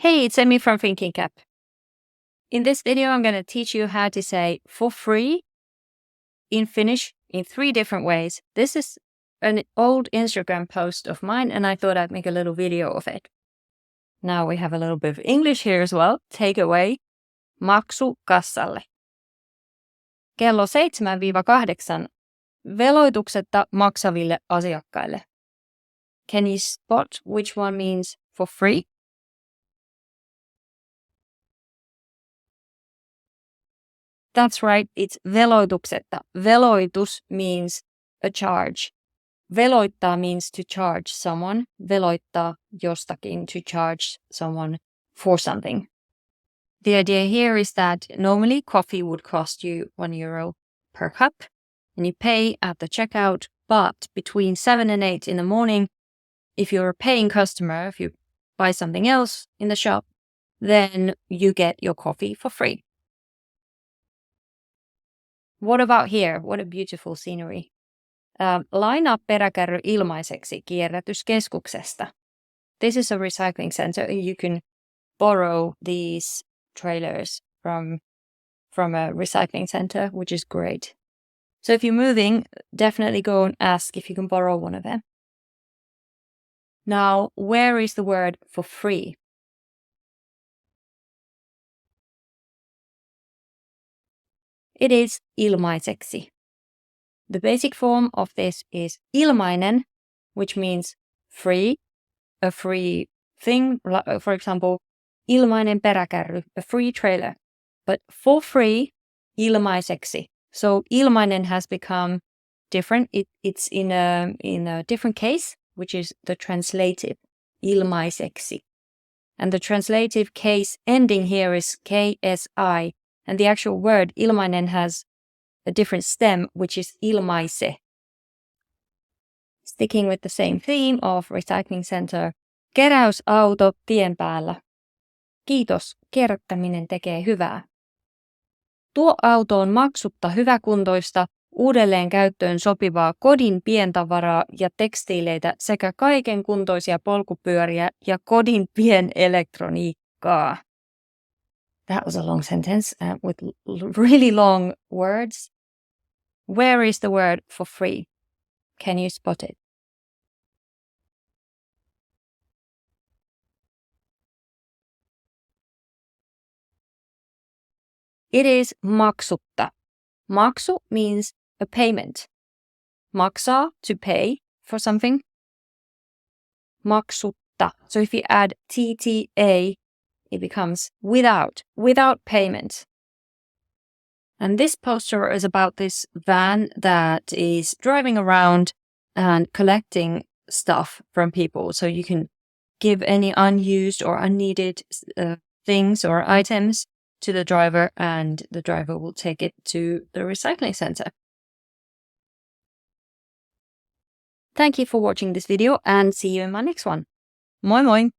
Hey, it's Emmy from Thinking Cap. In this video, I'm going to teach you how to say for free in Finnish in 3 different ways. This is an old Instagram post of mine, and I thought I'd make a little video of it. Now we have a little bit of English here as well. Take away. Maksu kassalle. Kello 7-8 veloituksetta maksaville asiakkaille. Can you spot which one means for free? That's right, it's veloituksetta. Veloitus means a charge. Veloittaa means to charge someone. Veloittaa jostakin, to charge someone for something. The idea here is that normally coffee would cost you €1 per cup, and you pay at the checkout, but between 7 and 8 in the morning, if you're a paying customer, if you buy something else in the shop, then you get your coffee for free. What about here? What a beautiful scenery. Lainaa peräkärry ilmaiseksi kierrätyskeskuksesta. This is a recycling center. You can borrow these trailers from a recycling center, which is great. So if you're moving, definitely go and ask if you can borrow one of them. Now, where is the word for free? It is ilmaiseksi. The basic form of this is ilmainen, which means free, a free thing. For example, ilmainen peräkärry, a free trailer. But for free, ilmaiseksi. So ilmainen has become different. It's in a different case, which is the translative, ilmaiseksi. And the translative case ending here is KSI. And the actual word ilmainen has a different stem, which is ilmaise. Sticking with the same theme of recycling center. Keräysauto tien päällä. Kiitos, kierrättäminen tekee hyvää. Tuo auto on maksutta hyväkuntoista, uudelleen käyttöön sopivaa kodin pientavaraa ja tekstiileitä sekä kaiken kuntoisia polkupyöriä ja kodin pienelektroniikkaa. That was a long sentence with really long words. Where is the word for free? Can you spot it? It is maksutta. Maksu means a payment. Maksaa, to pay for something. Maksutta. So if you add TTA, it becomes without payment. And this poster is about this van that is driving around and collecting stuff from people. So you can give any unused or unneeded things or items to the driver, and the driver will take it to the recycling center. Thank you for watching this video, and see you in my next one. Moi moi!